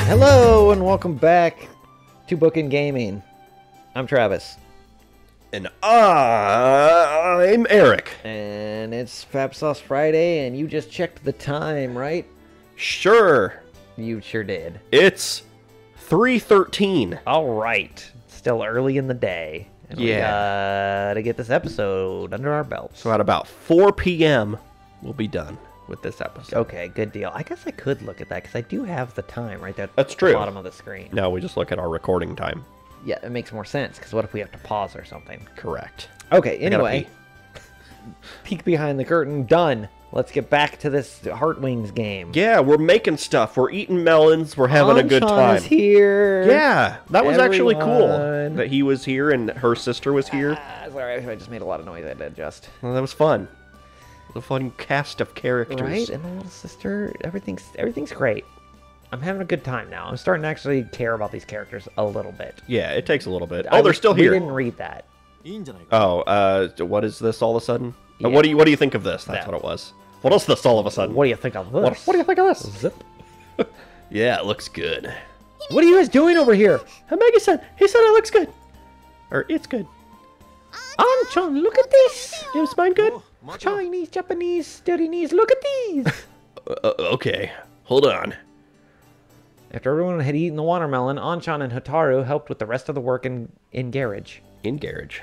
Hello and welcome back to Bookend Gaming. I'm Travis. And I'm Eric. And it's Fab Sauce Friday, and you just checked the time, right? Sure. You sure did. It's 3:13. All right. Still early in the day. And we gotta get this episode under our belts. So at about 4 p.m., we'll be done with this episode. Okay, good deal. I guess I could look at that, because I do have the time right there at That's the true. bottom of the screen. No, we just look at our recording time. Yeah, it makes more sense, because what if we have to pause or something? Correct. Okay, anyway. Peek behind the curtain, done. Let's get back to this HeartWings game. Yeah, we're making stuff. We're eating melons. We're having a good time. Is here. Yeah, that was actually cool Everyone. that he was here and her sister was here. Sorry, I just made a lot of noise. I had to adjust. Well, that was fun. A fun cast of characters. Right, and the little sister. Everything's great. I'm having a good time now. I'm starting to actually care about these characters a little bit. Yeah, it takes a little bit. Oh, they're still here. We didn't read that. Oh, what is this all of a sudden? Yeah. What do you think of this? That's what it was. What is this all of a sudden? What do you think of this? What do you think of this? Zip. Yeah, it looks good. What are you guys doing over here? Hamagi-san, he said it looks good. Or it's good. Anchan, look at this. Is mine good? Chinese, Japanese, study knees. Look at these. Okay, hold on. After everyone had eaten the watermelon, Anchan and Hotaru helped with the rest of the work in garage. In garage.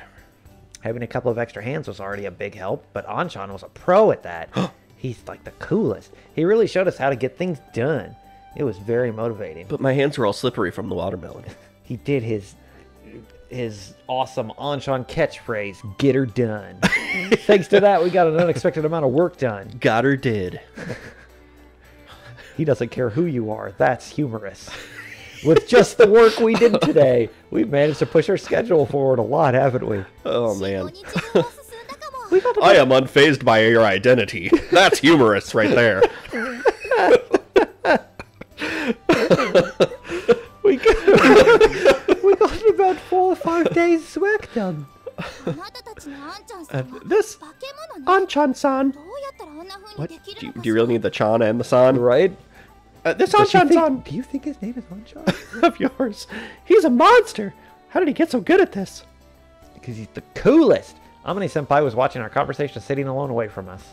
Having a couple of extra hands was already a big help, but Anchan was a pro at that. He's like the coolest. He really showed us how to get things done. It was very motivating. But my hands are all slippery from the watermelon. He did his awesome Anchan catchphrase, get her done. Thanks to that, we got an unexpected amount of work done. Got her did. He doesn't care who you are. That's humorous. With just the work we did today, we've managed to push our schedule forward a lot, haven't we? Oh, man. I am unfazed by your identity. That's humorous right there. We got about 4 or 5 days' work done. This Anchan-san. What? Do you really need the Chan and the San? Right? This Anchan-san. Do you think his name is Anchan? Of yours. He's a monster. How did he get so good at this? Because he's the coolest. Amane-senpai was watching our conversation sitting alone away from us.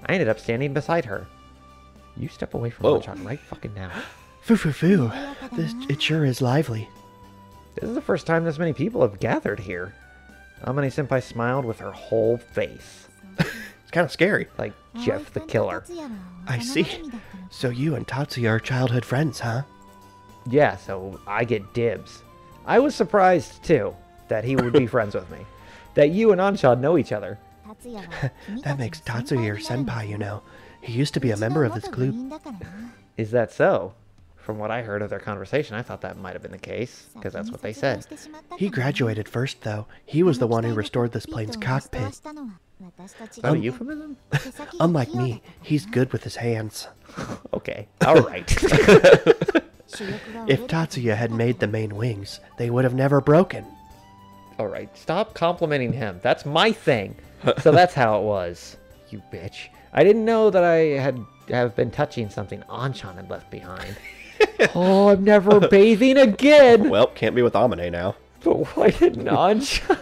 I ended up standing beside her. You step away from Anchan right fucking now. Foo. It sure is lively. This is the first time this many people have gathered here. Amane-senpai smiled with her whole face. It's kind of scary. Like Jeff the Killer. I see. So you and Tatsuya are childhood friends, huh? Yeah, so I get dibs. I was surprised, too, that he would be friends with me. That you and Anchan know each other. That makes Tatsuya your senpai, you know. He used to be a member of this group. Is that so? From what I heard of their conversation, I thought that might have been the case, because that's what they said. He graduated first, though. He was the one who restored this plane's cockpit. Oh, euphemism? Unlike me, he's good with his hands. Okay, alright. If Tatsuya had made the main wings, they would have never broken. Alright, stop complimenting him. That's my thing. So that's how it was. You bitch. I didn't know that I have been touching something Anchan had left behind. Oh, I'm never bathing again! Well, can't be with Amane now. But why didn't Anchan?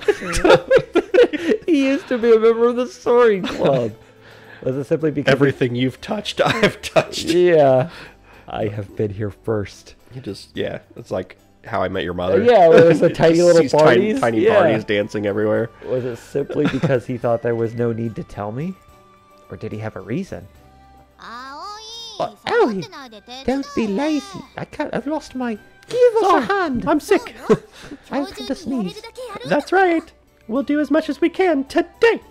He used to be a member of the Soaring Club. Was it simply because... Everything you've touched, I've touched. Yeah. I have been here first. You just, yeah, it's like How I Met Your Mother. Yeah, where there's a tiny little parties. Tiny parties dancing everywhere. Was it simply because he thought there was no need to tell me? Or did he have a reason? Aoi, don't be lazy. I've lost my... Give us a hand. I'm sick. I've had to sneeze. That's right. We'll do as much as we can today.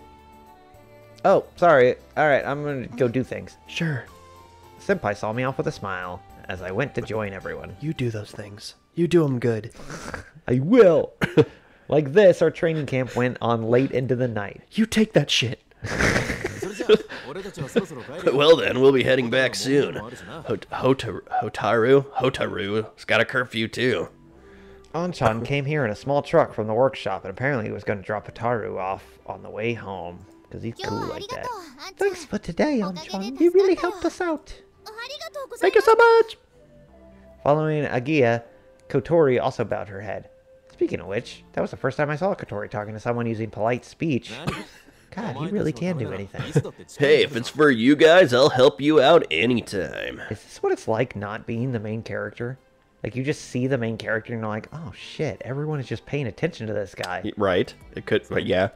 Oh, sorry. Alright, I'm gonna go do things. Sure. Senpai saw me off with a smile as I went to join everyone. You do those things. You do them good. I will. Like this, our training camp went on late into the night. You take that shit. Well then, we'll be heading back soon. Hotaru's got a curfew too. Anchan came here in a small truck from the workshop, and apparently he was going to drop Ataru off on the way home, because he's cool like that. Thanks for today, Anchan. You really helped us out. Thank you so much! Following Agia, Kotori also bowed her head. Speaking of which, that was the first time I saw Kotori talking to someone using polite speech. God, he really can do anything. Hey, if it's for you guys, I'll help you out anytime. Is this what it's like not being the main character? Like, you just see the main character and you're like, oh shit, everyone is just paying attention to this guy. Right? It could, but yeah.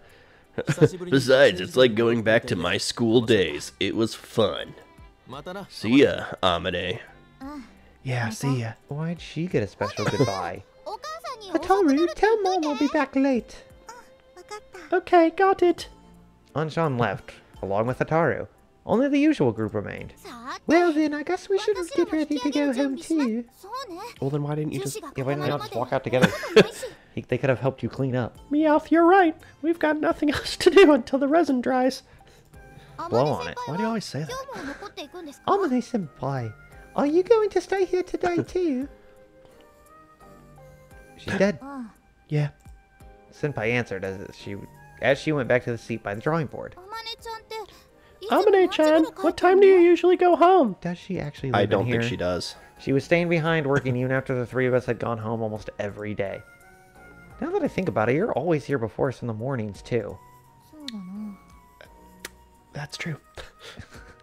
Besides, it's like going back to my school days. It was fun. See ya, Amane. Yeah, see ya. Why'd she get a special goodbye? Ataru, tell Mom we'll be back late. Okay, got it. Anshan left, along with Ataru. Only the usual group remained. Well then, I guess we should get ready to go home too. Well then why didn't you just... Yeah, why didn't they all just walk out together? They could have helped you clean up. Meowth, you're right. We've got nothing else to do until the resin dries. Blow on it. Why do you always say that? Amane-senpai, are you going to stay here today too? She's dead. Yeah. Senpai answered as she went back to the seat by the drawing board. Amane-chan, what time do you usually go home? Does she actually live I don't in here? think she does. She was staying behind working even after the three of us had gone home almost every day. Now that I think about it, you're always here before us in the mornings too. That's true.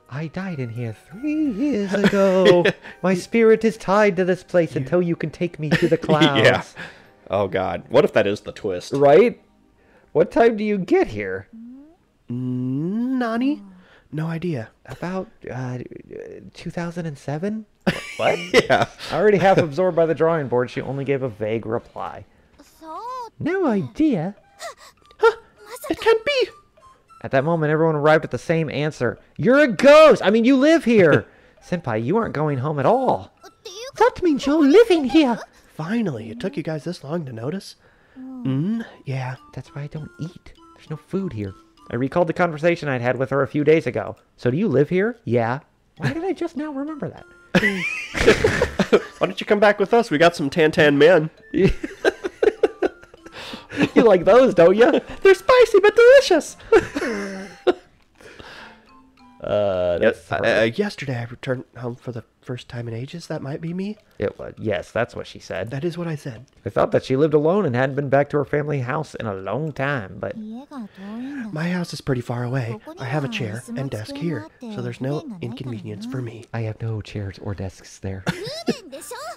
I died in here 3 years ago. My spirit is tied to this place until you can take me to the clouds. Yeah. Oh god. What if that is the twist? Right? What time do you get here? Nani? No idea. About 2007? What? Yeah. Already half absorbed by the drawing board, she only gave a vague reply. No idea. Huh? It can't be. At that moment, everyone arrived at the same answer. You're a ghost! I mean, you live here! Senpai, you aren't going home at all. That means you're living here! Finally, it took you guys this long to notice. Yeah. That's why I don't eat. There's no food here. I recalled the conversation I'd had with her a few days ago. So do you live here? Yeah. Why did I just now remember that? Why don't you come back with us? We got some Tan men. You like those, don't you? They're spicy but delicious. Yesterday I returned home for the first time in ages. That might be me. It was. Yes, that's what she said. That is what I said. I thought that she lived alone and hadn't been back to her family house in a long time, but... My house is pretty far away. I have a chair and desk here, so there's no inconvenience for me. I have no chairs or desks there.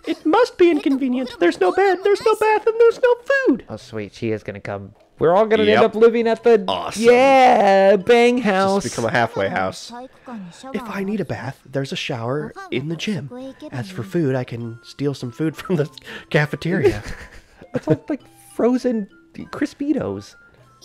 It must be inconvenient. There's no bed, there's no bath, and there's no food. Oh, sweet. She is going to come. We're all going to Yep. end up living at the... Awesome. Yeah, bang house. Just become a halfway house. If I need a bath, there's a shower in the gym. As for food, I can steal some food from the cafeteria. It's all like frozen Crispitos.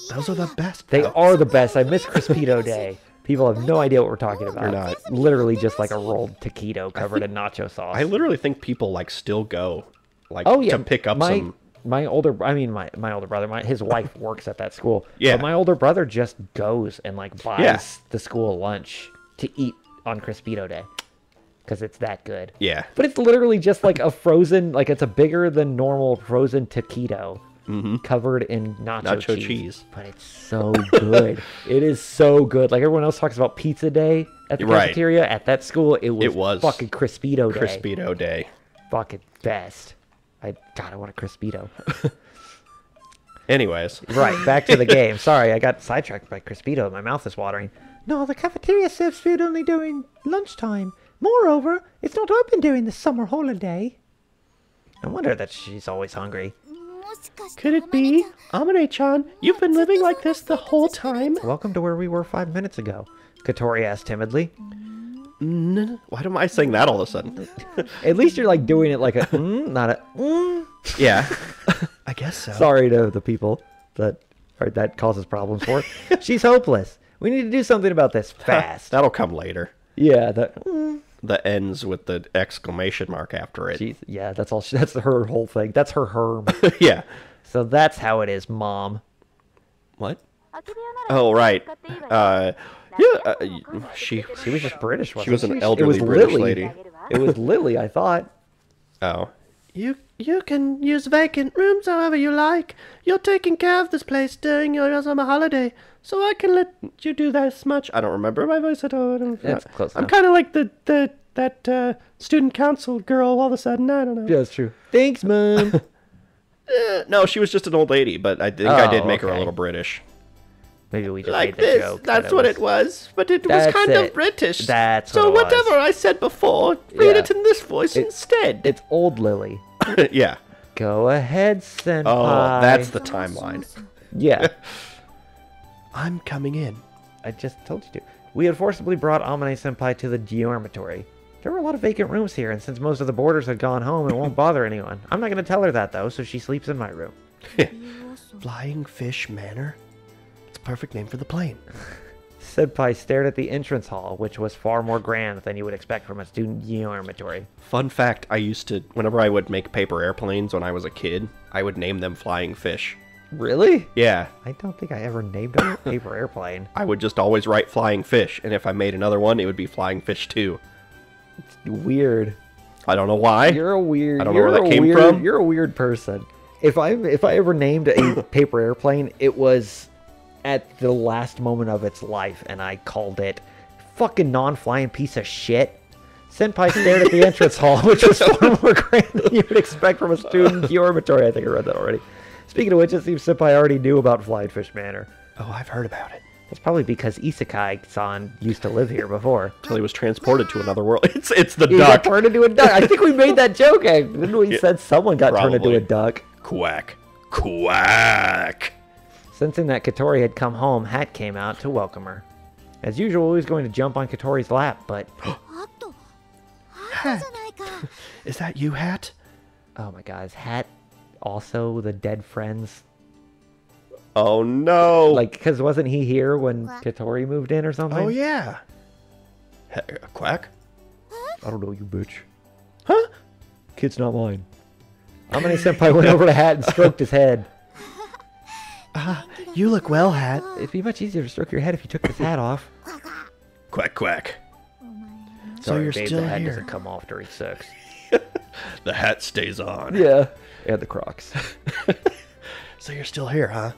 Those are the best. They are the best. I miss Crispito Day. People have no idea what we're talking about. You're not. Literally just like a rolled taquito covered in nacho sauce. I literally think people like still go like Oh yeah, to pick up some. My older brother, his wife works at that school. Yeah. But my older brother just goes and like buys the school lunch to eat on Crispito Day. Because it's that good. Yeah. But it's literally just like a frozen, like it's a bigger than normal frozen taquito covered in nacho cheese. But it's so good. It is so good. Like everyone else talks about pizza day at the cafeteria. At that school, it was fucking Crispito Day. Crispito Day. Fucking best. God, I want a Crispito. Anyways. Right, back to the game. Sorry, I got sidetracked by Crispito. My mouth is watering. No, the cafeteria serves food only during lunchtime. Moreover, it's not open during the summer holiday. I wonder that she's always hungry. Could it be? Amane-chan, you've been living like this the whole time? Welcome to where we were 5 minutes ago, Kotori asked timidly. Why am I saying that all of a sudden? At least you're like doing it like a not a Yeah. I guess so. Sorry to the people that causes problems for. She's hopeless. We need to do something about this fast. That'll come later. Yeah, The ends with the exclamation mark after it. Jeez, yeah, that's all. That's her whole thing. That's her herm. Yeah. So that's how it is, Mom. What? Oh, right. She was just British, wasn't she? was an elderly British lady. It was Lily, I thought. Oh. You can use vacant rooms however you like. You're taking care of this place during your summer holiday, so I can let you do this much. I don't remember my voice at all. That's close I'm enough. kind of like that student council girl all of a sudden. I don't know. Yeah, that's true. Thanks, Mom. No, she was just an old lady, but I think I did make her a okay. little British. Maybe we just Like made the this. joke. That's what it was. But it was That's kind it. of British. That's so what it was. whatever I said before, read Yeah. it in this voice instead. It's old Lily. Yeah. Go ahead, Senpai. Oh, that's the timeline. Yeah. I'm coming in. I just told you to. We had forcibly brought Amane Senpai to the dormitory. There were a lot of vacant rooms here, and since most of the boarders had gone home, it won't bother anyone. I'm not going to tell her that, though, so she sleeps in my room. Flying Fish Manor? It's a perfect name for the plane. Senpai stared at the entrance hall, which was far more grand than you would expect from a student dormitory. Fun fact, I used to, whenever I would make paper airplanes when I was a kid, I would name them Flying Fish. Really? Yeah, I don't think I ever named a paper airplane. I would just always write Flying Fish, and if I made another one, it would be Flying Fish 2. Weird. I don't know why. You're a weird. I don't know you're where that a came weird, from. You're a weird person. If I ever named a paper airplane, it was at the last moment of its life, and I called it fucking non-flying piece of shit. Senpai stared at the entrance hall, which was far more grand than you would expect from a student dormitory. I think I read that already. Speaking of which, it seems Senpai already knew about Flying Fish Manor. Oh, I've heard about it. That's probably because Isekai-san used to live here before. Until he was transported to another world. It's the He got duck. turned into a duck. I think we made that joke. Didn't we? Said someone got turned into probably. a duck. Quack. Quack. Sensing that Katori had come home, Hat came out to welcome her. As usual, he was going to jump on Katori's lap, but... Hat. Is that you, Hat? Oh my god, is Hat also the dead friends? Oh, no. Like, because wasn't he here when Katori moved in or something? Oh, yeah. Quack? I don't know, you bitch. Huh? Kid's not mine. Amane Senpai went over to Hat and stroked his head. You look well, Hat. It'd be much easier to stroke your head if you took this hat off. Quack, quack. So Sorry, you're babe, still the hat here. doesn't come off during sex. The hat stays on. Yeah. And the Crocs. So you're still here, huh?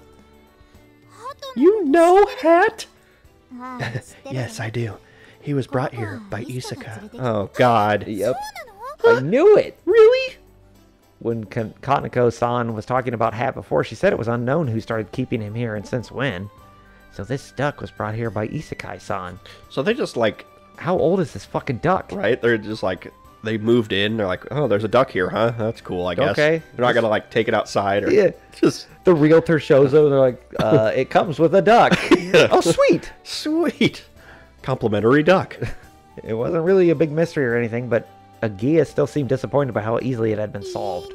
You know Hat? Yes, I do. He was brought here by Isaka. Oh, God. Yep. I knew it. Really? When Kaneko-san was talking about Hat before, she said it was unknown who started keeping him here and since when. So this duck was brought here by Isekai-san. So they just, like, How old is this fucking duck? right? They're just like, they moved in. They're like, oh, there's a duck here, huh? That's cool, I guess. Okay. They're not going to, like, take it outside or Yeah. just... The realtor shows up and they're like, it comes with a duck. Oh, sweet. Sweet. Complimentary duck. It wasn't really a big mystery or anything, but Agia still seemed disappointed by how easily it had been solved.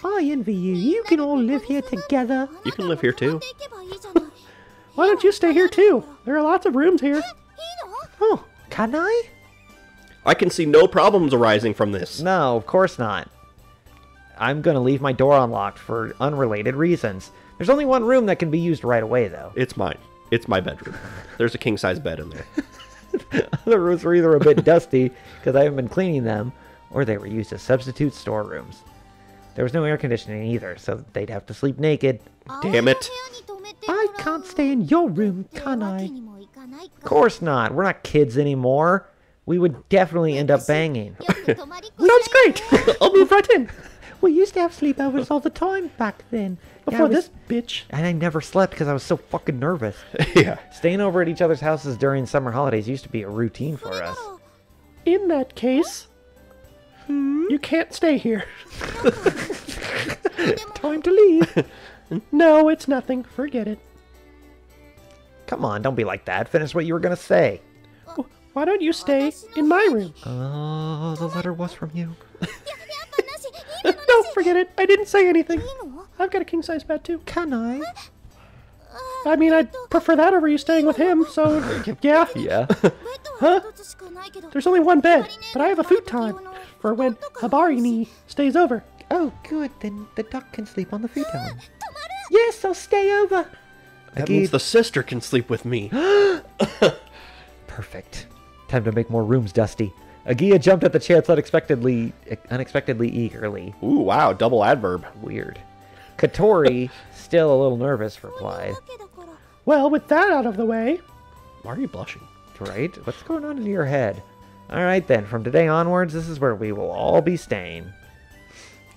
I envy you. You can all live here together. You can live here, too. Why don't you stay here, too? There are lots of rooms here. Oh, can I? I can see no problems arising from this. No, of course not. I'm going to leave my door unlocked for unrelated reasons. There's only one room that can be used right away, though. It's mine. It's my bedroom. There's a king-size bed in there. The rooms were either a bit dusty, because I haven't been cleaning them, or they were used as substitute storerooms. There was no air conditioning either, so they'd have to sleep naked. Damn it. I can't stay in your room, can I? Of course not. We're not kids anymore. We would definitely end up banging. Sounds great. I'll move right in. We used to have sleepovers all the time back then. Before this bitch. And I never slept because I was so fucking nervous. Yeah. Staying over at each other's houses during summer holidays used to be a routine for us. In that case, you can't stay here. Time to leave. No, it's nothing. Forget it. Come on, don't be like that. Finish what you were going to say. Why don't you stay in my room? Oh, the letter was from you. No, forget it. I didn't say anything. I've got a king-size bed, too. Can I? I mean, I'd prefer that over you staying with him, so, yeah. Yeah. Huh? There's only one bed, but I have a futon for when Habarini stays over. Oh, good. Then the duck can sleep on the futon. Yes, I'll stay over. That means the sister can sleep with me. Perfect. Time to make more rooms, Dusty. Agia jumped at the chance unexpectedly eagerly. Ooh, wow, double adverb. Weird. Katori, still a little nervous, replied. Well, with that out of the way... Why are you blushing? Right? What's going on in your head? Alright then, from today onwards, this is where we will all be staying.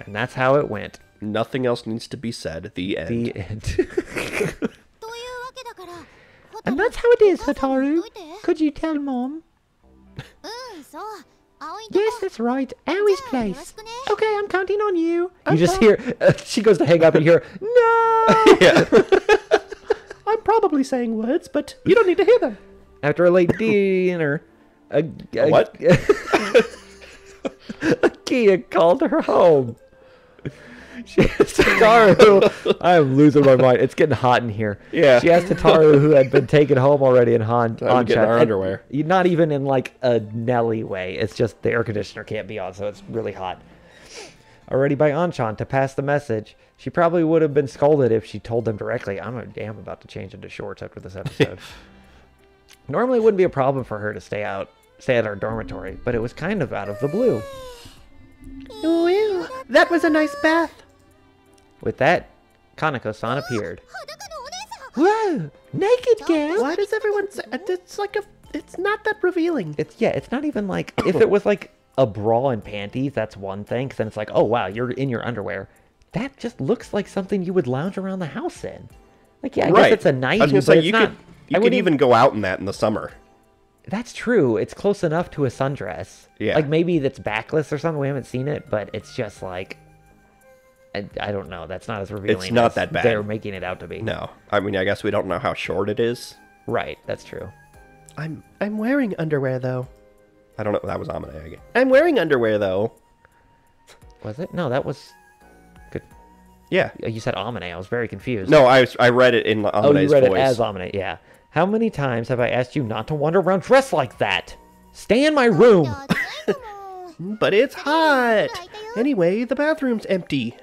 And that's how it went. Nothing else needs to be said. The end. The end. And that's how it is, Hotaru. Could you tell Mom? Yes, that's right. Aoi's place. Okay, I'm counting on you. You just hear... she goes to hang up and you hear, no! Yeah. I'm probably saying words, but you don't need to hear them. After a late dinner... What? Agia called her home. She asked Hataru. I am losing my mind. It's getting hot in here. Yeah. She asked Hataru, who had been taken home already in I'm getting our underwear. Not even in like a Nelly way. It's just the air conditioner can't be on, so it's really hot. Already by Anchan to pass the message. She probably would have been scolded if she told them directly. I'm about to change into shorts after this episode. Normally it wouldn't be a problem for her to stay at our dormitory, but it was kind of out of the blue. Ooh, that was a nice bath. With that, Kaneko-san appeared. Whoa! Naked girl! Why does everyone say... It's not that revealing. It's not even like... If it was like a bra and panties, that's one thing. Because then it's like, oh wow, you're in your underwear. That just looks like something you would lounge around the house in. Like, yeah, I guess it's a night, I was gonna but say, it's not... You could even go out in that in the summer. That's true. It's close enough to a sundress. Yeah. Like maybe that's backless or something. We haven't seen it, but it's just like... I don't know. That's not as revealing. It's not as that bad. They're making it out to be. No. I mean, I guess we don't know how short it is. Right. That's true. I'm wearing underwear, though. I don't know. That was Amine again. I'm wearing underwear, though. Was it? No, that was... Good. Yeah. You said Amine. I was very confused. No, I read it in Amine's voice. Oh, you read it as Amine. Yeah. How many times have I asked you not to wander around dressed like that? Stay in my room. But it's hot. Anyway, the bathroom's empty.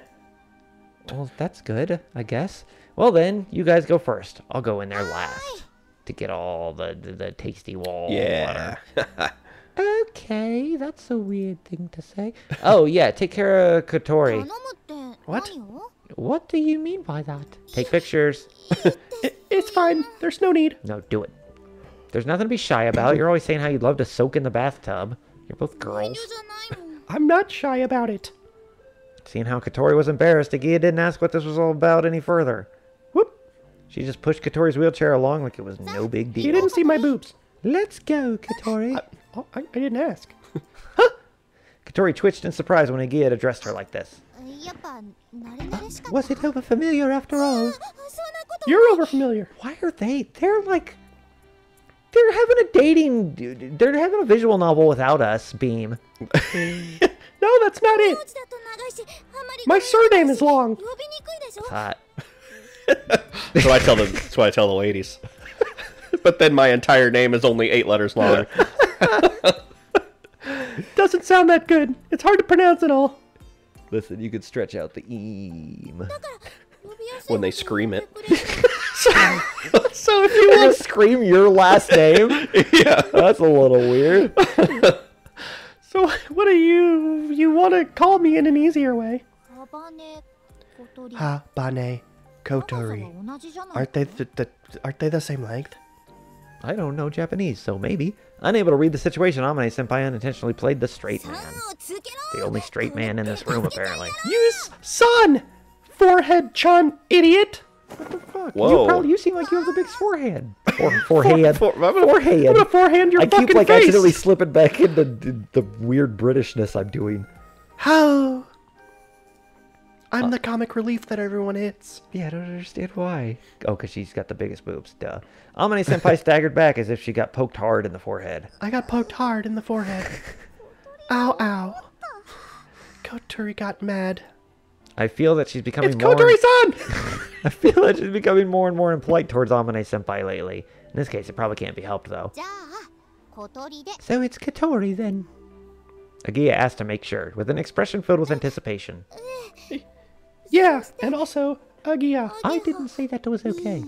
Well, that's good, I guess. Well then, you guys go first. I'll go in there last to get all the tasty wall water. Okay, that's a weird thing to say. Oh yeah, take care of Katori. What? What do you mean by that? Take pictures. It's fine. There's no need. No, do it. There's nothing to be shy about. You're always saying how you'd love to soak in the bathtub. You're both girls. I'm not shy about it. Seeing how Katori was embarrassed, Agia didn't ask what this was all about any further. Whoop. She just pushed Katori's wheelchair along like it was no big deal. You didn't see my boobs. Let's go, Katori. I didn't ask. Katori twitched in surprise when Agia had addressed her like this. Was it overfamiliar after all? You're overfamiliar. Why are they? They're like... They're having a dating... They're having a visual novel without us, Beam. No, that's not it. My surname is long. It's hot. That's what I tell the ladies. But then my entire name is only 8 letters long. Doesn't sound that good. It's hard to pronounce it all. Listen, you could stretch out the eem. When they scream it. So if you want to scream your last name, yeah, that's a little weird. So what do you want to call me in an easier way? Habane Kotori. Aren't they the same length? I don't know Japanese, so maybe. Unable to read the situation, Amane-senpai unintentionally played the straight man. The only straight man in this room, apparently. Use son! Forehead-chan, idiot! What the fuck? Whoa. You seem like you have the biggest forehead. Forehead. Forehead. I'm gonna forehand your fucking face. I keep like face. accidentally slipping back into the weird Britishness I'm doing. How? I'm the comic relief that everyone hits. Yeah, I don't understand why. Oh, because she's got the biggest boobs. Duh. Amane-senpai staggered back as if she got poked hard in the forehead. I got poked hard in the forehead. Ow, ow. Kotori got mad. I feel that she's becoming It's more... Kotori-san! I feel that she's becoming more and more impolite towards Amane-senpai lately. In this case, it probably can't be helped, though. So it's Kotori, then. Agia asked to make sure, with an expression filled with anticipation. Yeah, and also, Agia. I didn't say that was okay.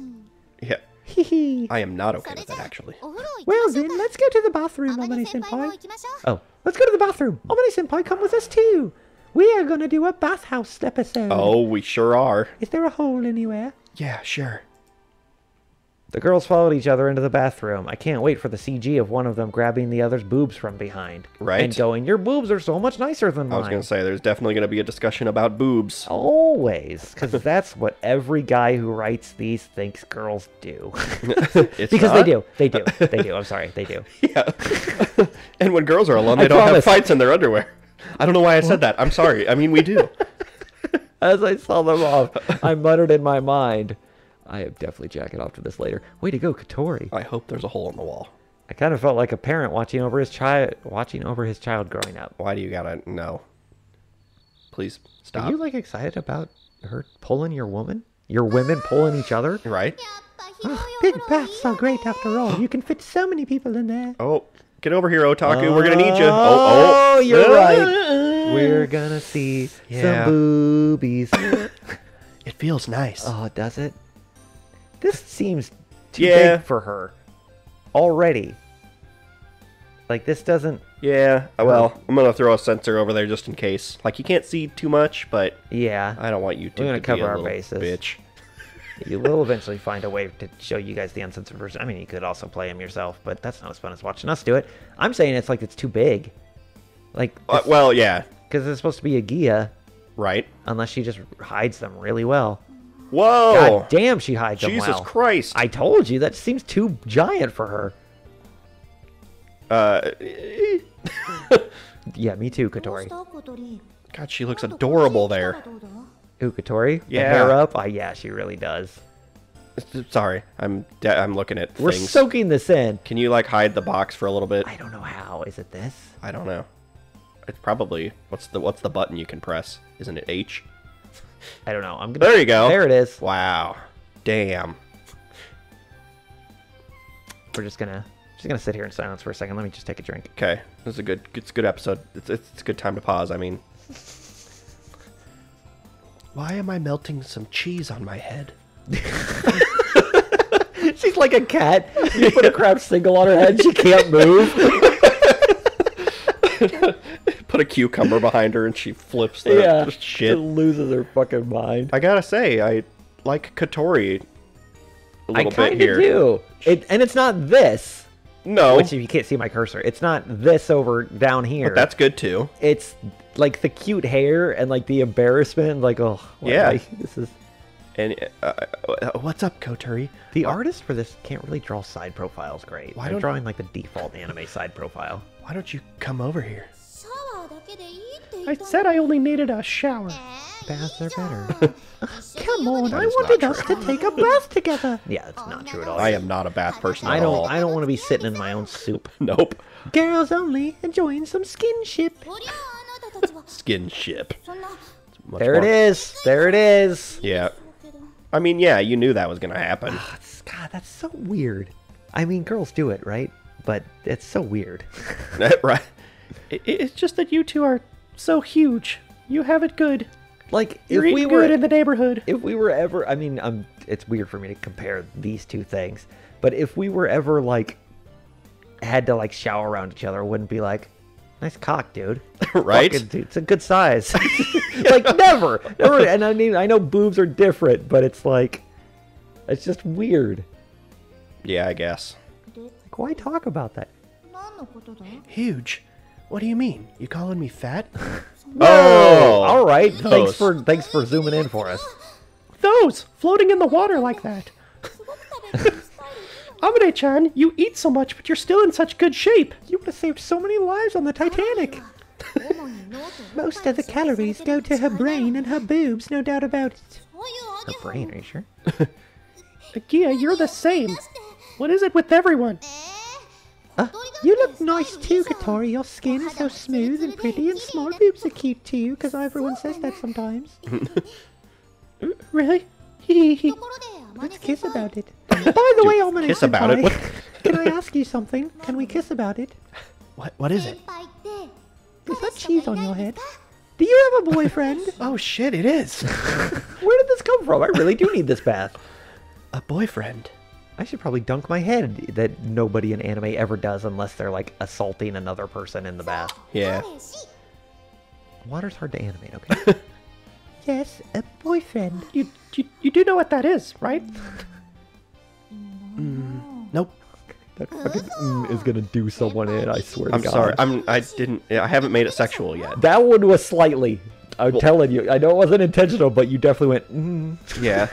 Yeah. Hee hee. I am not okay with that, actually. Well then, let's go to the bathroom, Omane-senpai. Oh, let's go to the bathroom. Omane-senpai, come with us too. We are gonna do a bathhouse episode. Oh, we sure are. Is there a hole anywhere? Yeah, sure. The girls followed each other into the bathroom. I can't wait for the CG of one of them grabbing the other's boobs from behind. Right. And going, your boobs are so much nicer than mine. I was going to say, there's definitely going to be a discussion about boobs. Always. Because that's what every guy who writes these thinks girls do. Because they do. They do. They do. I'm sorry. They do. Yeah. And when girls are alone, they don't have fights in their underwear. I don't know why I said that. I'm sorry. I mean, we do. As I saw them off, I muttered in my mind, I am definitely jacking off to this later. Way to go, Katori. I hope there's a hole in the wall. I kind of felt like a parent watching over his child growing up. Why do you gotta know? Please stop. Are you like excited about her pulling your woman? Your women pulling each other? Right? Oh, big baths are great after all. You can fit so many people in there. Oh, get over here, Otaku. We're gonna need you. Oh, you're right. We're gonna see some boobies. It feels nice. Oh, does it? This seems too big for her. Already. Like, this doesn't... Yeah, well, I'm gonna throw a sensor over there just in case. Like, you can't see too much, but... Yeah. I don't want you to, We're gonna be cover a our little bases. bitch. You will eventually find a way to show you guys the uncensored version. I mean, you could also play them yourself, but that's not as fun as watching us do it. I'm saying it's like it's too big. Like... well, yeah. Because it's supposed to be a Gia. Right. Unless she just hides them really well. Whoa! God damn, she hides them well. Jesus Christ! I told you, that seems too giant for her. Yeah, me too, Katori. God, she looks adorable there. Ooh, Katori? Yeah. The hair up? Yeah, she really does. Sorry, I'm looking at We're things. soaking this in. Can you, like, hide the box for a little bit? I don't know how. Is it this? I don't know. It's probably... What's the button you can press? Isn't it H? I don't know. I'm gonna. There you go. There it is. Wow. Damn. We're just gonna sit here in silence for a second. Let me just take a drink. Okay. This is a good episode. It's a good time to pause, I mean. Why am I melting some cheese on my head? She's like a cat. You put a crab single on her head, she can't move. Put a cucumber behind her and she flips the shit. She loses her fucking mind. I gotta say, I like Katori a little bit here. I do. And it's not this. No. Which, if you can't see my cursor, it's not this over down here. But that's good too. It's like the cute hair and like the embarrassment. Like, oh, yeah. This is. And what's up, Katori? The artist for this can't really draw side profiles great. Why They're drawing like the default anime side profile. Why don't you come over here? I said I only needed a shower. Baths are better. Come on, That I is wanted not us true. to take a bath together. Yeah, it's not true at all. I am not a bath person at I all. don't want to be sitting in my own soup. Nope. Girls only, enjoying some skinship. Skinship. There it is. There it is. Yeah. I mean, yeah, you knew that was gonna happen. God, that's so weird. I mean, girls do it, right? But it's so weird. Right. It's just that you two are so huge. You have it good. Like, You're if we eating were good in the neighborhood. if we were ever, I mean, it's weird for me to compare these two things, but if we were ever like had to like shower around each other, it wouldn't be like, nice cock, dude. Right? Fucking, it's a good size. Like never. And I mean, I know boobs are different, but it's like, it's just weird. Yeah, I guess. Like, why talk about that? Huge? What do you mean? You calling me fat? Oh, all right. Those. Thanks for zooming in for us. Those, floating in the water like that. Amine-chan, you eat so much, but you're still in such good shape. You would have saved so many lives on the Titanic. Most of the calories go to her brain and her boobs, no doubt about it. Her brain, are you sure? Gia, you're the same. What is it with everyone? You look nice too, Katori. Your skin is so smooth and pretty, and small boobs are cute too, because everyone says that sometimes. Really? Let's kiss about it. By the way, Omine kiss about it? What? Can I ask you something? Can we kiss about it? What is it? Is that cheese on your head? Do you have a boyfriend? Oh shit, it is. Where did this come from? I really do need this bath. A boyfriend. I should probably dunk my head that nobody in anime ever does unless they're like assaulting another person in the bath. Yeah. Water's hard to animate, okay? Yes, a boyfriend. You do know what that is, right? Nope. That fucking is gonna do someone in, I swear to I'm God. sorry. I haven't made it sexual yet. That one was slightly. I'm telling you. I know it wasn't intentional, but you definitely went, Yeah.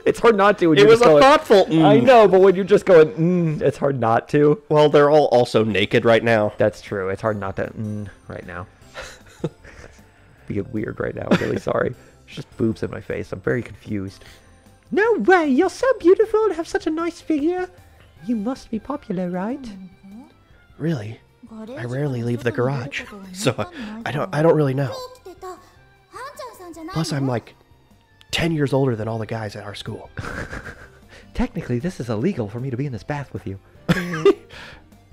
It's hard not to when It you're was just a going, thoughtful. I know, but when you're just going, it's hard not to. Well, they're all also naked right now. That's true. It's hard not to right now. Being weird right now. I'm really sorry. There's just boobs in my face. I'm very confused. No way, you're so beautiful and have such a nice figure. You must be popular, right? Really? I rarely leave the garage, so I don't really know. Plus, I'm like 10 years older than all the guys at our school. Technically, this is illegal for me to be in this bath with you.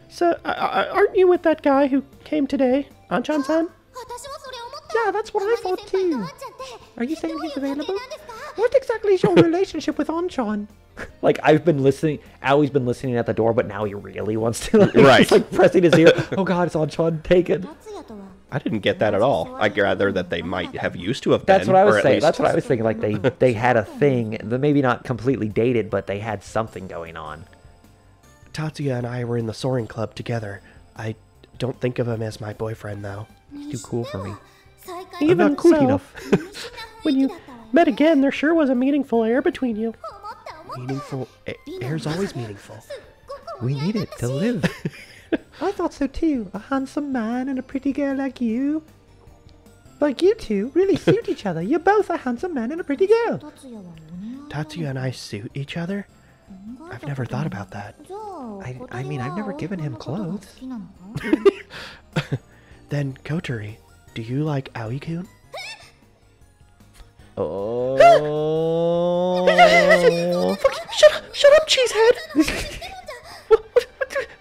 So, aren't you with that guy who came today, Anchan-san? Yeah, that's what I thought too. Are you saying he's available? What exactly is your relationship with Anchan? Like, I've been listening, Awie's been listening at the door, but now he really wants to. Like, Right. He's like pressing his ear. Oh God, it's Anchan, take it. I didn't get that at all. I gather that they might have used to have been. That's what I was or at saying. least- That's what I was thinking. Like they had a thing, that maybe not completely dated, but they had something going on. Tatsuya and I were in the soaring club together. I don't think of him as my boyfriend, though. He's too cool for me. Even I'm not cool so, enough. when you met again, there sure was a meaningful air between you. Meaningful. Air's always meaningful. We need it to live. I thought so too. A handsome man and a pretty girl like you. Like you two really suit each other. You're both a handsome man and a pretty girl. Tatsuya and I suit each other? I've never thought about that. I mean, I've never given him clothes. Then, Kotori, do you like Aoi-kun? Oh. Shut up, cheesehead!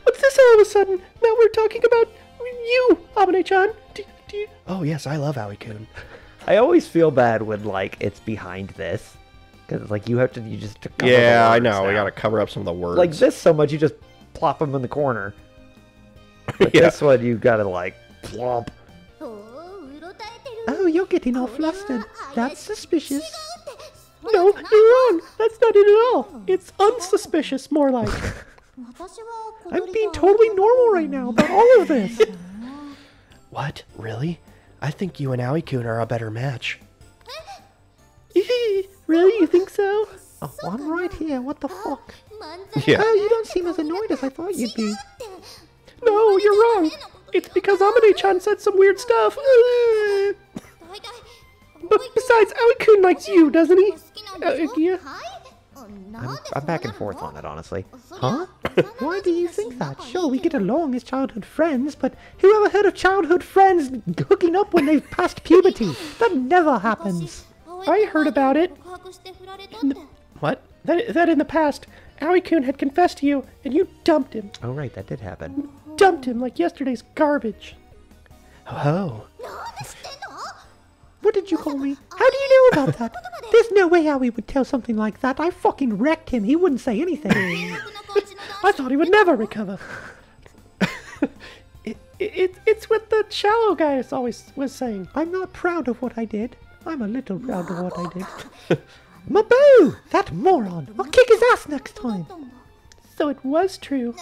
What's this all of a sudden? Now we're talking about you, Abane-chan. Do you... Oh, yes, I love Aoi-kun. I always feel bad when, like, it's behind this. Because, like, you just to cover Yeah, the I words know. We now. gotta cover up some of the words. Like this so much, you just plop them in the corner. But Yeah. this one, you gotta, like, plomp. Oh, you're getting all flustered. That's suspicious. No, you're wrong. That's not it at all. It's unsuspicious, more like. I'm being totally normal right now about all of this. What? Really? I think you and Aoi-kun are a better match. Really? You think so? Oh, I'm right here. What the fuck? Yeah. Oh, you don't seem as annoyed as I thought you'd be. No, you're wrong. It's because Amane-chan said some weird stuff. But besides, Aoi-kun likes you, doesn't he? Yeah. I'm back and forth on it, honestly. Huh? Why do you think that? Sure, we get along as childhood friends, but who ever heard of childhood friends hooking up when they've passed puberty? That never happens. I heard about it. What? That in the past, Aoi-kun had confessed to you, and you dumped him. Oh, right, that did happen. Dumped him like yesterday's garbage. Oh. What did you call me? How do you know about that? There's no way Aoi would tell something like that. I fucking wrecked him. He wouldn't say anything. I thought he would never recover. It's what the shallow guy always was saying. I'm not proud of what I did. I'm a little proud of what I did. Maboo! That moron! I'll kick his ass next time. So it was true.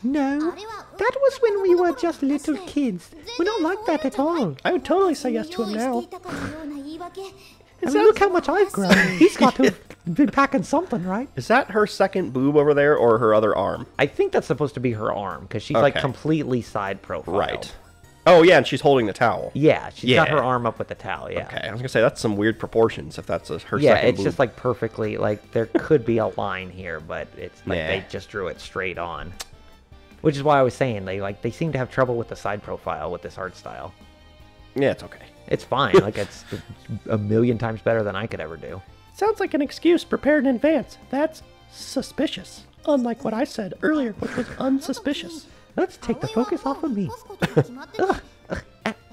No, that was when we were just little kids. We're not like that at all. I would totally say yes to him now. I mean, look how much I've grown. He's got to have been packing something, right? Is that her second boob over there or her other arm? I think that's supposed to be her arm, because she's, like, Okay. completely side profile. Right. Oh, yeah, and she's holding the towel. Yeah, she's got Yeah. her arm up with the towel, yeah. Okay, I was gonna say, that's some weird proportions if that's her Yeah, second it's boob. just, like, perfectly, like, there could be a line here, but it's, like, Yeah. they just drew it straight on. Which is why I was saying, they seem to have trouble with the side profile with this art style. Yeah, it's okay. It's fine, like, it's a million times better than I could ever do. Sounds like an excuse prepared in advance. That's suspicious. Unlike what I said earlier, which was unsuspicious. Let's take the focus off of me.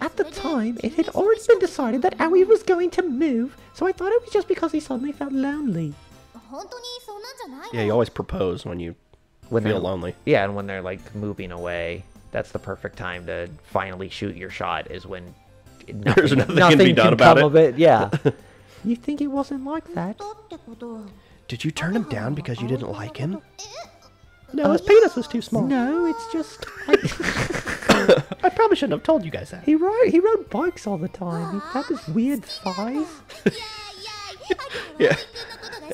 At the time, it had already been decided that Aoi was going to move, so I thought it was just because he suddenly felt lonely. Yeah, you always propose when you When feel they're lonely. Yeah, and when they're like moving away, that's the perfect time to finally shoot your shot. Is when There's nothing can be done about come it. of it. Yeah. You think it wasn't like that? Did you turn him down because you didn't like him? No, his penis was too small. No, it's just I probably shouldn't have told you guys that. he rode bikes all the time. He had this weird thighs. Yeah.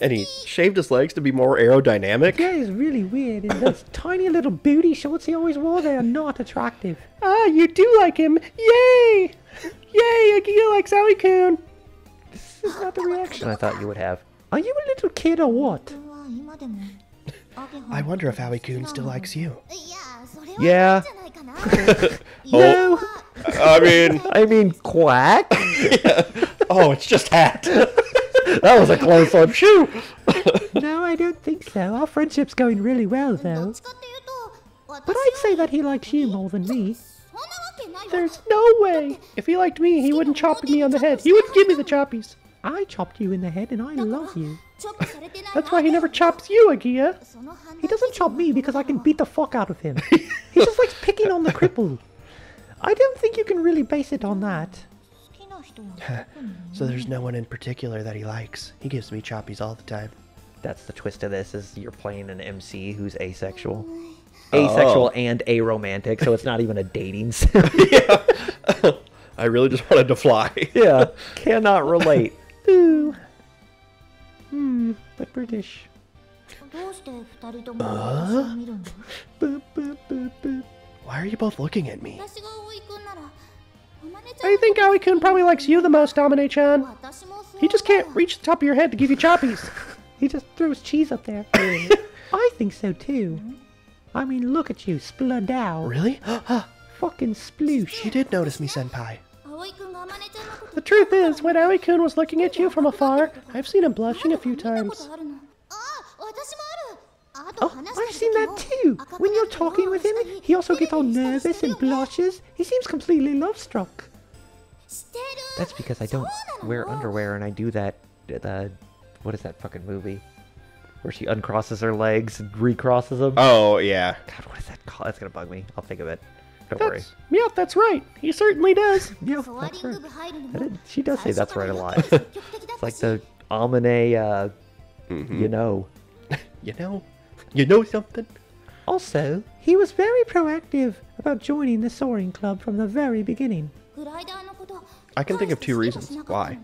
And he shaved his legs to be more aerodynamic. Yeah, he's really weird. And those tiny little booty shorts he always wore, they are not attractive. Ah, you do like him. Yay! Yay, Agia likes Aoi-kun. This is not the reaction I thought you would have. Are you a little kid or what? I wonder if Aoi-kun still likes you. Yeah. No. I mean, Quack. oh, it's just Hat. That was a close one. Shoo. No, I don't think so. Our friendship's going really well, though. But I'd say that he likes you more than me. There's no way. If he liked me, he wouldn't chop me on the head. He wouldn't give me the choppies. I chopped you in the head, and I love you. That's why he never chops you, Agia. He doesn't chop me because I can beat the fuck out of him. He just likes picking on the cripple. I don't think you can really base it on that. So there's no one in particular that he likes. He gives me choppies all the time. That's the twist of this, is you're playing an MC who's asexual. Asexual and aromantic, so it's not even a dating sim. Yeah. I really just wanted to fly. Yeah, cannot relate. Ooh. But British. Boop, boop, boop, boop. Why are you both looking at me? I think Aoi-kun probably likes you the most, Domine-chan. He just can't reach the top of your head to give you choppies. He just throws cheese up there. I think so, too. I mean, look at you, splud out. Really? Fucking sploosh. You did notice me, Senpai. The truth is, when Aoi-kun was looking at you from afar, I've seen him blushing a few times. Oh, I've seen that too. When you're talking with him, he also gets all nervous and blushes. He seems completely love-struck. That's because I don't wear underwear and I do that, what is that fucking movie? Where she uncrosses her legs and recrosses them. Oh, yeah. God, what is that called? That's gonna bug me. I'll think of it. Don't worry. Yeah, that's right. He certainly does. Yeah, that's right. She does say that's right a lot. It's like the Amine, you know. You know? You know something? Also, he was very proactive about joining the soaring club from the very beginning. I can think of 2 reasons why.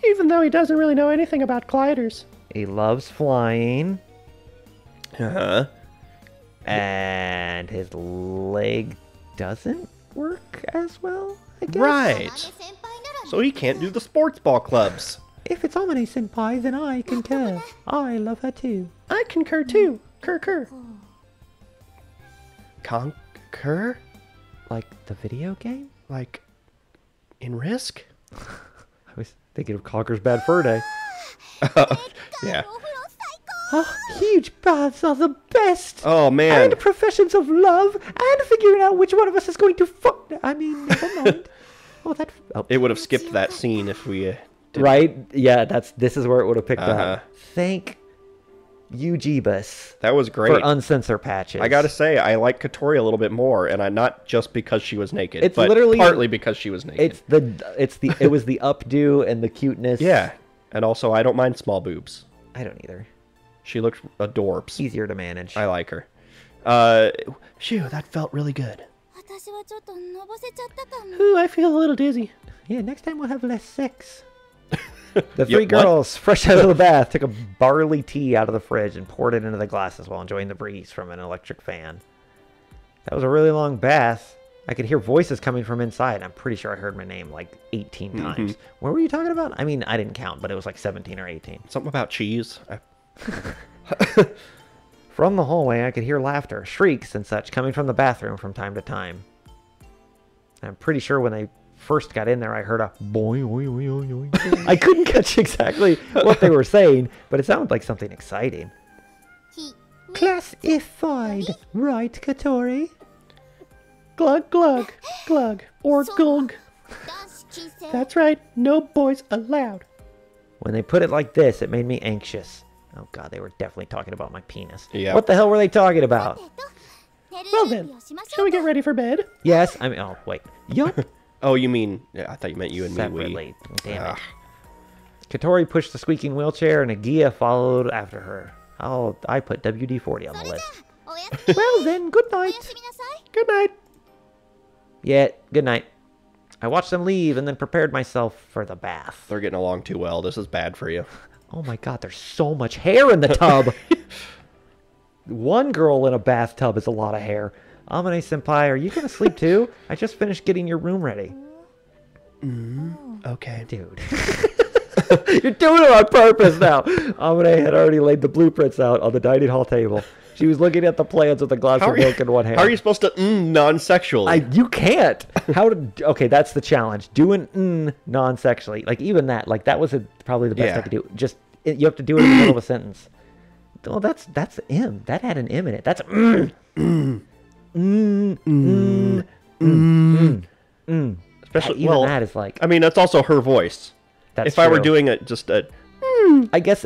Even though he doesn't really know anything about gliders. He loves flying. Uh-huh. And his leg doesn't work as well, I guess. Right. So he can't do the sports ball clubs. If it's Amine-senpai, then I concur. I love her too. I concur too. Cur. Conquer? Like the video game? Like, in Risk? I was thinking of Conker's Bad Fur Day. Yeah. Oh, huge baths are the best. Oh, man. And professions of love, and figuring out which one of us is going to fuck. I mean, never mind. It would have skipped that scene if we... didn't. Right? Yeah, this is where it would have picked up. Thank you, Jeebus. That was great. For uncensor patches. I gotta say, I like Katori a little bit more, and not just because she was naked, it's but literally, partly because she was naked. It was the updo and the cuteness. Yeah, and also I don't mind small boobs. I don't either. She looked adorbs. Easier to manage. I like her. Phew, that felt really good. Ooh, I feel a little dizzy. Yeah, next time we'll have less sex. The 3 girls, fresh out of the bath, took a barley tea out of the fridge and poured it into the glasses while enjoying the breeze from an electric fan. That was a really long bath. I could hear voices coming from inside. I'm pretty sure I heard my name like 18 times. What were you talking about? I mean, I didn't count, but it was like 17 or 18. Something about cheese. From the hallway, I could hear laughter, shrieks, and such coming from the bathroom from time to time. I'm pretty sure when they first got in there, I heard a boing, boing, boing, boing. I couldn't catch exactly what they were saying, but it sounded like something exciting. Classified, right, Katori? Glug, glug, glug, or gulg. That's right, no boys allowed. When they put it like this, it made me anxious. Oh god, they were definitely talking about my penis. Yeah. What the hell were they talking about? Well then, shall we get ready for bed? Yes, I mean, oh wait. Yup. Oh, you mean, yeah, I thought you meant you and me. Separately. Damn it. Ugh. Katori pushed the squeaking wheelchair and Agia followed after her. Oh, I put WD-40 on the list. Well then, good night. Good night. Yeah, good night. I watched them leave and then prepared myself for the bath. They're getting along too well. This is bad for you. Oh my god, there's so much hair in the tub. One girl in a bathtub is a lot of hair. Amane-senpai, are you going to sleep too? I just finished getting your room ready. Okay. Dude. You're doing it on purpose now. Amane had already laid the blueprints out on the dining hall table. She was looking at the plans with a glass of milk in one hand. How are you supposed to non-sexually? You can't. Okay, that's the challenge. Doing non-sexually. Like, even that. Like, that was probably the best I could do. Just, you have to do it in the middle of a sentence. Well, that's M. That had an M in it. That's Especially, even that is like... I mean, that's also her voice. That's if I were true. doing it just a... I guess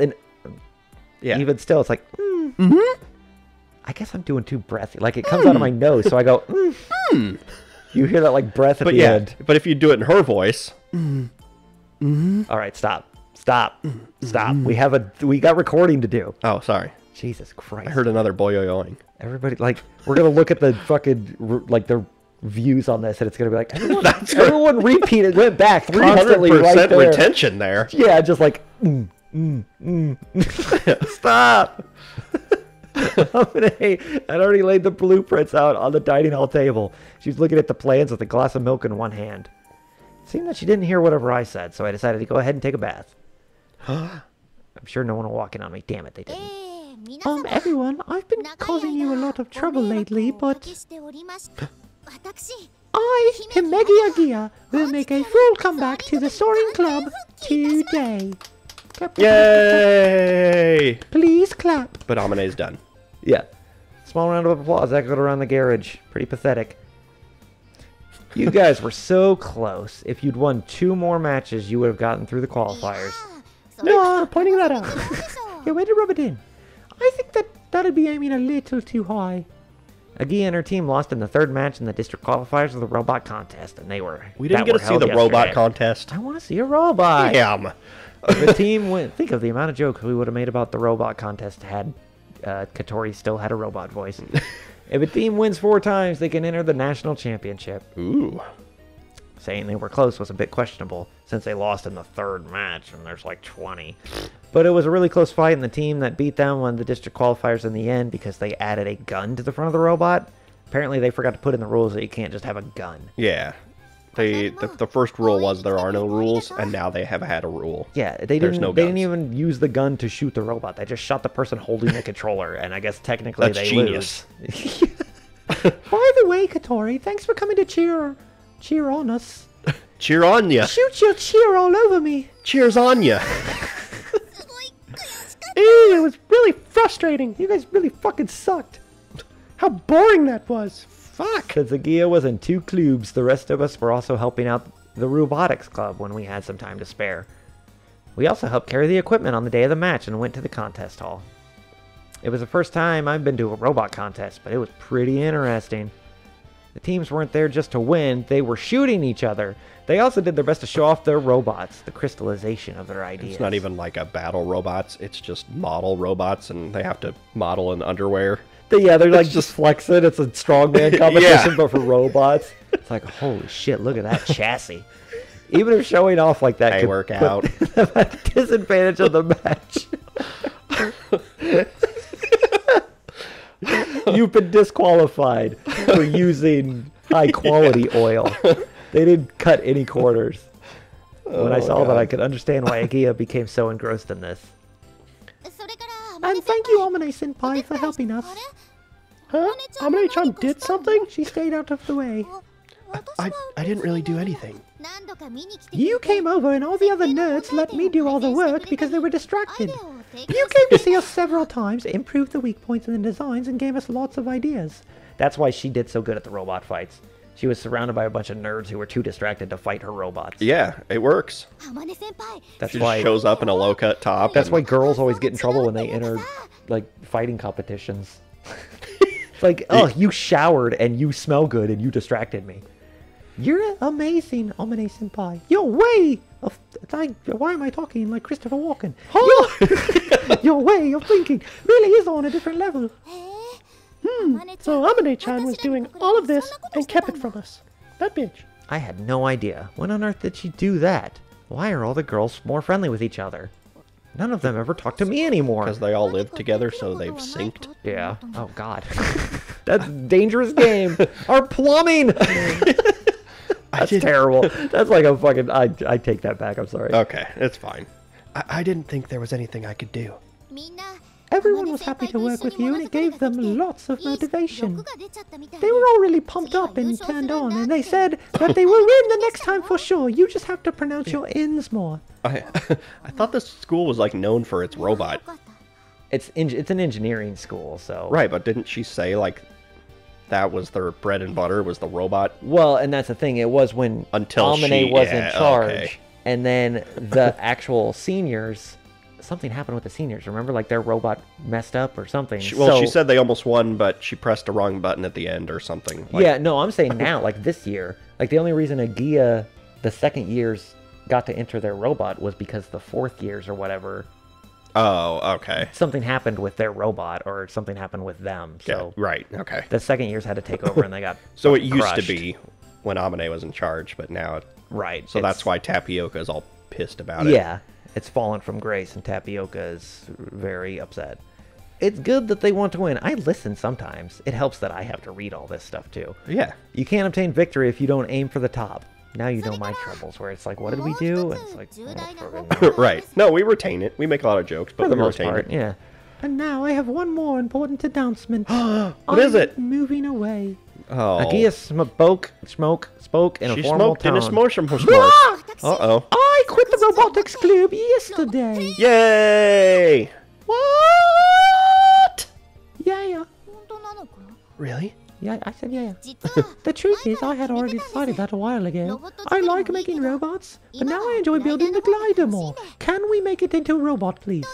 Yeah. even still, it's like... I guess I'm doing too breathy. Like, it comes out of my nose, so I go... You hear that, like, breath at But the yeah, end. but if you do it in her voice... All right, stop. We got recording to do. Oh, sorry. Jesus Christ. I heard another boyoyoing. Everybody, like, we're going to look at the fucking, like, the views on this, and it's going to be like, everyone repeated, went back constantly 300% right there. retention there. Yeah, just like, Stop. I'd already laid the blueprints out on the dining hall table. She was looking at the plans with a glass of milk in one hand. It seemed that she didn't hear whatever I said, so I decided to go ahead and take a bath. I'm sure no one will walk in on me. Damn it, they didn't. Everyone, I've been causing you a lot of trouble lately, but I, Himegi Agia, will make a full comeback to the Soaring Club today. Yay! Please clap. But Amane's done. Yeah. Small round of applause echoed around the garage. Pretty pathetic. You guys were so close. If you'd won 2 more matches, you would have gotten through the qualifiers. No, pointing that out. Yeah, way to rub it in. I think that'd be aiming a little too high. Agia and her team lost in the 3rd match in the district qualifiers of the robot contest, and We didn't get to see the robot contest. I want to see a robot. Damn. The team went. Think of the amount of jokes we would have made about the robot contest had Katori still had a robot voice. If a team wins 4 times, they can enter the national championship. Ooh. Saying they were close was a bit questionable, since they lost in the 3rd match, and there's like 20. But it was a really close fight, and the team that beat them won the district qualifiers in the end because they added a gun to the front of the robot. Apparently, they forgot to put in the rules that you can't just have a gun. Yeah. The first rule was there are no rules, and now they have had a rule. Yeah, they There's didn't. no They didn't guns. even use the gun to shoot the robot. They just shot the person holding the controller, and I guess technically That's they genius. lose. By the way, Katori, thanks for coming to cheer on us. Cheer on ya. Shoot your cheer all over me. Cheers on ya. Ew, it was really frustrating. You guys really fucking sucked. How boring that was. Fuck. Since Agia was in 2 clubs, the rest of us were also helping out the robotics club when we had some time to spare. We also helped carry the equipment on the day of the match and went to the contest hall. It was the first time I've been to a robot contest, but it was pretty interesting. The teams weren't there just to win, they were shooting each other. They also did their best to show off their robots, the crystallization of their ideas. It's not even like a battle robots. It's just model robots, and they have to model in underwear. Yeah, they're like just flexing. It's a strongman competition, Yeah. but for robots. It's like, holy shit, look at that chassis. Even if showing off like that They could work put out. them at a disadvantage of the match. You've been disqualified for using high quality oil. They didn't cut any corners. When I saw that, I could understand why Agia became so engrossed in this. And thank you, Amane-senpai, for helping us. Huh? Amane-chan did something? She stayed out of the way. I didn't really do anything. You came over and all the other nerds let me do all the work because they were distracted. You came to see us several times, improved the weak points in the designs, and gave us lots of ideas. That's why she did so good at the robot fights. She was surrounded by a bunch of nerds who were too distracted to fight her robots. Yeah, it works. That's She why just shows up in a low-cut top. That's why girls always get in trouble when they enter like fighting competitions. It's like, oh, you showered and you smell good and you distracted me. You're amazing, Amane Senpai. Your way of... why am I talking like Christopher Walken? Your way of thinking really is on a different level. So Amane-chan was doing all of this and kept it from us. That bitch. I had no idea. When on earth did she do that? Why are all the girls more friendly with each other? None of them ever talk to me anymore. Because they all live together, so they've synced. Yeah. Oh, God. That's a dangerous game. Our plumbing! That's terrible. That's like a fucking... I take that back. I'm sorry. Okay, it's fine. I didn't think there was anything I could do. Everyone was happy to work with you, and it gave them lots of motivation. They were all really pumped up and turned on, and they said that they will win the next time for sure. You just have to pronounce your N's more. I thought this school was like known for its robot. It's an engineering school, so... Right, but didn't she say like that was their bread and butter, was the robot? Well, and that's the thing. It was when Until Amane was in charge, okay. and then the actual seniors... Something happened with the seniors. Remember, like their robot messed up or something. Well, she said they almost won, but she pressed the wrong button at the end or something. Like, yeah, no, I'm saying now, like this year. Like the only reason Agia, the second years, got to enter their robot was because the fourth years or whatever. Oh, okay. Something happened with their robot or something happened with them. So yeah, right, okay. The second years had to take over and they got So it used crushed. to be when Amane was in charge, but now... Right. So that's why Tapioca is all pissed about it. Yeah. It's fallen from grace, and Tapioca is very upset. It's good that they want to win. I listen sometimes. It helps that I have to read all this stuff, too. Yeah. You can't obtain victory if you don't aim for the top. Now you know my troubles, where it's like, what did we do? And it's like, oh, right. No, we retain it. We make a lot of jokes, but for the we most retain part, it. yeah. And now I have one more important announcement. What is it? Moving away. Oh. Agia spoke in She a formal smoked in tone. a smoke. Ah! Uh-oh. I quit the robotics club yesterday. Yay! What? Yeah. Really? Yeah, I said yeah. The truth is, I had already decided that a while ago. I like making robots, but now I enjoy building the glider more. Can we make it into a robot, please?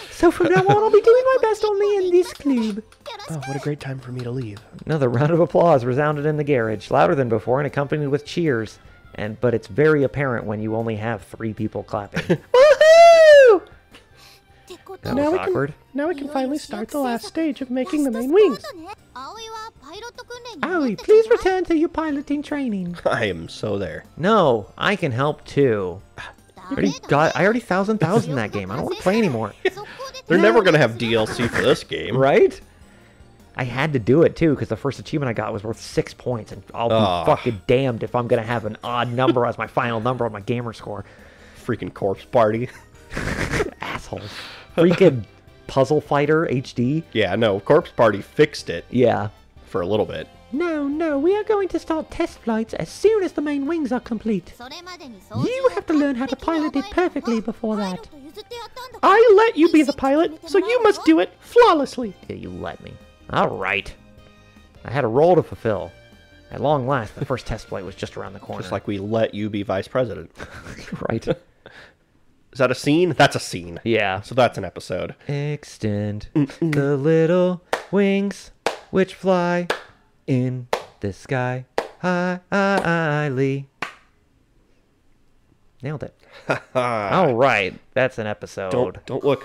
So from now on, I'll be doing my best only in this club. Oh, what a great time for me to leave. Another round of applause resounded in the garage, louder than before and accompanied with cheers. But it's very apparent when you only have 3 people clapping. Woohoo! That was awkward. Now we can finally start the last stage of making the main wings. Aoi, please return to your piloting training. I am so there. No, I can help too. I already 1,000 that game. I don't want to play anymore. They're never going to have DLC for this game. Right? I had to do it too because the first achievement I got was worth 6 points, and I'll be fucking damned if I'm going to have an odd number as my final number on my gamer score. Freaking corpse party. Assholes. Freaking Puzzle Fighter HD. Yeah, no, Corpse Party fixed it Yeah. for a little bit. No, we are going to start test flights as soon as the main wings are complete. You have to learn how to pilot it perfectly before that. I let you be the pilot, so you must do it flawlessly. Yeah, you let me. All right. I had a role to fulfill. At long last, the first test flight was just around the corner. Just like we let you be vice president. Right. Is that a scene? That's a scene. Yeah. So that's an episode. Extend the little wings which fly in the sky highly. Nailed it. All right. That's an episode. Don't look.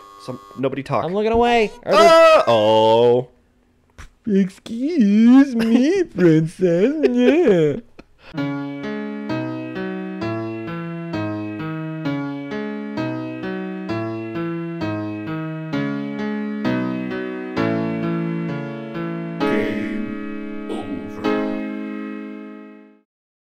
Nobody talk. I'm looking away. Oh. Excuse me, princess. Yeah.